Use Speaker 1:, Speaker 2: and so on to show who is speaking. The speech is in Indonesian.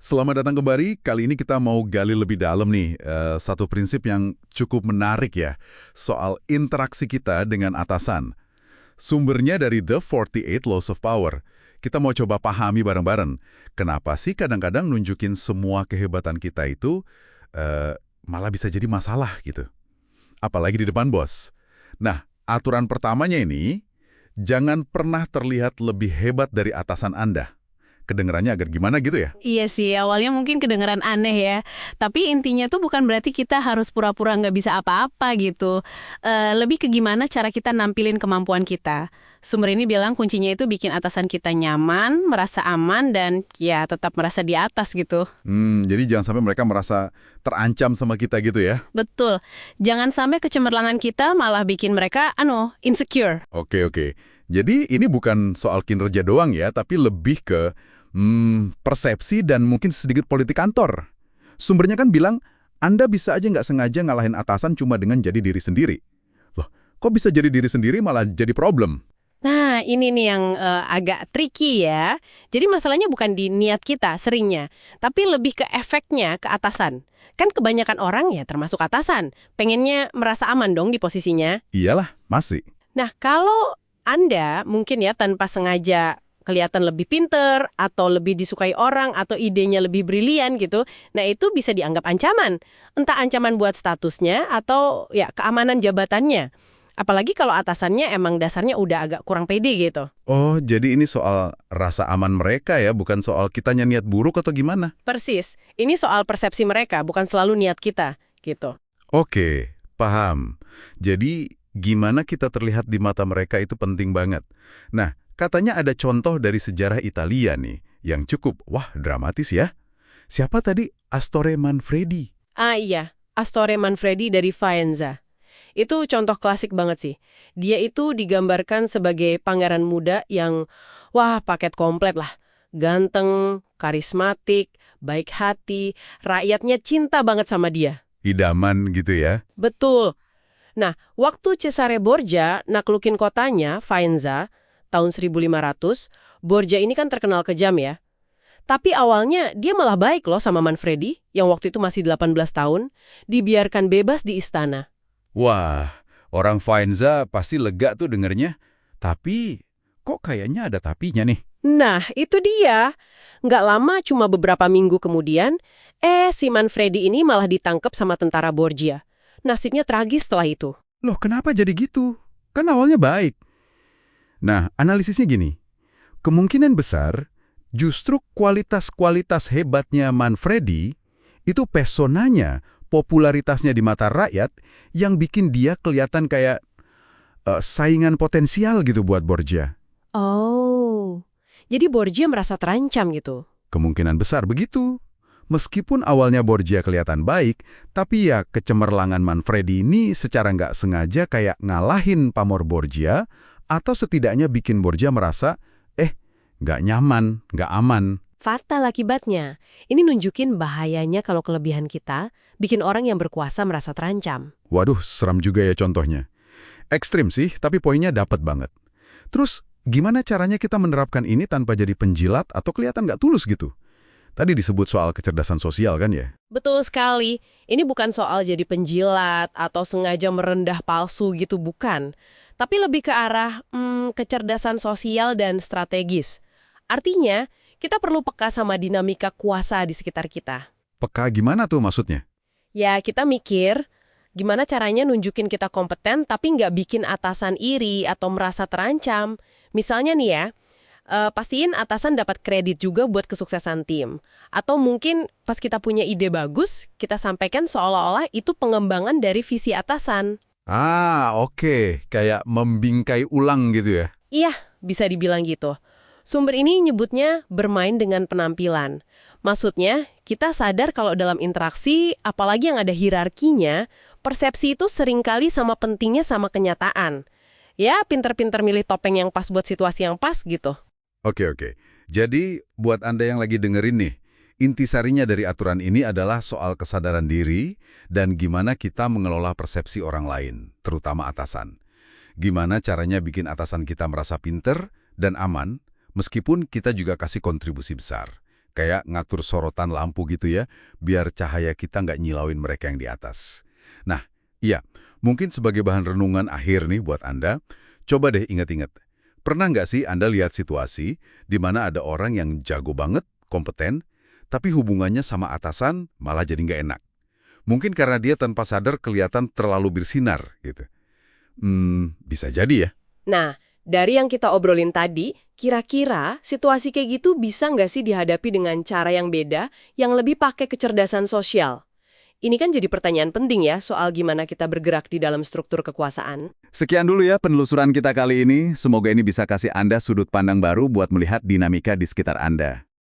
Speaker 1: Selamat datang kembali. Kali ini kita mau gali lebih dalam nih, satu prinsip yang cukup menarik ya, soal interaksi kita dengan atasan. Sumbernya dari The 48 Laws of Power. Kita mau coba pahami bareng-bareng. Kenapa sih kadang-kadang nunjukin semua kehebatan kita itu malah bisa jadi masalah gitu. Apalagi di depan bos. Nah, aturan pertamanya ini, jangan pernah terlihat lebih hebat dari atasan Anda. Kedengerannya agak gimana gitu ya?
Speaker 2: Iya sih, awalnya mungkin kedengeran aneh ya. Tapi intinya tuh bukan berarti kita harus pura-pura nggak bisa apa-apa gitu. Lebih ke gimana cara kita nampilin kemampuan kita. Sumber ini bilang kuncinya itu bikin atasan kita nyaman, merasa aman, dan ya tetap merasa di atas gitu.
Speaker 1: Jadi jangan sampai mereka merasa terancam sama kita gitu ya?
Speaker 2: Betul. Jangan sampai kecemerlangan kita malah bikin mereka, insecure.
Speaker 1: Oke. Jadi ini bukan soal kinerja doang ya, tapi lebih ke persepsi dan mungkin sedikit politik kantor. Sumbernya kan bilang, Anda bisa aja nggak sengaja ngalahin atasan cuma dengan jadi diri sendiri. Loh, kok bisa jadi diri sendiri malah jadi problem?
Speaker 2: Nah, ini nih yang agak tricky ya. Jadi masalahnya bukan di niat kita seringnya, tapi lebih ke efeknya ke atasan. Kan kebanyakan orang ya termasuk atasan, pengennya merasa aman dong di posisinya.
Speaker 1: Iyalah, masih.
Speaker 2: Nah, kalau Anda mungkin ya tanpa sengaja kelihatan lebih pinter, atau lebih disukai orang, atau idenya lebih brilian gitu, nah itu bisa dianggap ancaman. Entah ancaman buat statusnya, atau ya keamanan jabatannya. Apalagi kalau atasannya emang dasarnya udah agak kurang pede gitu.
Speaker 1: Oh, jadi ini soal rasa aman mereka ya, bukan soal kitanya niat buruk atau gimana?
Speaker 2: Persis, ini soal persepsi mereka, bukan selalu niat kita, gitu.
Speaker 1: Oke, paham. Jadi, gimana kita terlihat di mata mereka itu penting banget. Nah, katanya ada contoh dari sejarah Italia nih, yang cukup, dramatis ya. Siapa tadi? Astore Manfredi.
Speaker 2: Ah iya, Astore Manfredi dari Faenza. Itu contoh klasik banget sih. Dia itu digambarkan sebagai pangeran muda yang, paket komplet lah. Ganteng, karismatik, baik hati, rakyatnya cinta banget sama dia.
Speaker 1: Idaman gitu ya.
Speaker 2: Betul. Nah, waktu Cesare Borgia naklukin kotanya, Faenza, tahun 1500, Borgia ini kan terkenal kejam ya. Tapi awalnya dia malah baik loh sama Manfredi, yang waktu itu masih 18 tahun, dibiarkan bebas di istana.
Speaker 1: Wah, orang Faenza pasti lega tuh dengernya. Tapi, kok kayaknya ada tapinya nih?
Speaker 2: Nah, itu dia. Nggak lama, cuma beberapa minggu kemudian, si Manfredi ini malah ditangkap sama tentara Borgia. Nasibnya tragis setelah itu.
Speaker 1: Loh, kenapa jadi gitu? Kan awalnya baik. Nah, analisisnya gini. Kemungkinan besar, justru kualitas-kualitas hebatnya Manfredi, itu pesonanya, popularitasnya di mata rakyat, yang bikin dia kelihatan kayak saingan potensial gitu buat Borgia.
Speaker 2: Oh, jadi Borgia merasa terancam gitu.
Speaker 1: Kemungkinan besar begitu. Meskipun awalnya Borgia kelihatan baik, tapi ya kecemerlangan Manfredi ini secara nggak sengaja kayak ngalahin pamor Borgia, atau setidaknya bikin Borgia merasa, nggak nyaman, nggak aman.
Speaker 2: Fatal akibatnya. Ini nunjukin bahayanya kalau kelebihan kita bikin orang yang berkuasa merasa terancam.
Speaker 1: Waduh, seram juga ya contohnya. Ekstrim sih, tapi poinnya dapat banget. Terus, gimana caranya kita menerapkan ini tanpa jadi penjilat atau kelihatan nggak tulus gitu? Tadi disebut soal kecerdasan sosial kan ya?
Speaker 2: Betul sekali. Ini bukan soal jadi penjilat atau sengaja merendah palsu gitu, bukan. Tapi lebih ke arah kecerdasan sosial dan strategis. Artinya, kita perlu peka sama dinamika kuasa di sekitar kita.
Speaker 1: Peka gimana tuh maksudnya?
Speaker 2: Ya, kita mikir gimana caranya nunjukin kita kompeten tapi nggak bikin atasan iri atau merasa terancam. Misalnya nih ya, pastiin atasan dapat kredit juga buat kesuksesan tim. Atau mungkin pas kita punya ide bagus, kita sampaikan seolah-olah itu pengembangan dari visi atasan.
Speaker 1: Ah, oke. Kayak membingkai ulang gitu ya?
Speaker 2: Iya, bisa dibilang gitu. Sumber ini nyebutnya bermain dengan penampilan. Maksudnya, kita sadar kalau dalam interaksi, apalagi yang ada hierarkinya, persepsi itu seringkali sama pentingnya sama kenyataan. Ya, pinter-pinter milih topeng yang pas buat situasi yang pas gitu.
Speaker 1: Oke. Jadi, buat Anda yang lagi dengerin nih, intisarinya dari aturan ini adalah soal kesadaran diri dan gimana kita mengelola persepsi orang lain, terutama atasan. Gimana caranya bikin atasan kita merasa pinter dan aman, meskipun kita juga kasih kontribusi besar. Kayak ngatur sorotan lampu gitu ya, biar cahaya kita nggak nyilauin mereka yang di atas. Nah, iya, mungkin sebagai bahan renungan akhir nih buat Anda, coba deh ingat-ingat. Pernah nggak sih Anda lihat situasi di mana ada orang yang jago banget, kompeten, tapi hubungannya sama atasan malah jadi nggak enak? Mungkin karena dia tanpa sadar kelihatan terlalu bersinar gitu. Bisa jadi ya.
Speaker 2: Nah, dari yang kita obrolin tadi, kira-kira situasi kayak gitu bisa nggak sih dihadapi dengan cara yang beda, yang lebih pakai kecerdasan sosial? Ini kan jadi pertanyaan penting ya soal gimana kita bergerak di dalam struktur kekuasaan.
Speaker 3: Sekian dulu ya penelusuran kita kali ini. Semoga ini bisa kasih Anda sudut pandang baru buat melihat dinamika di sekitar Anda.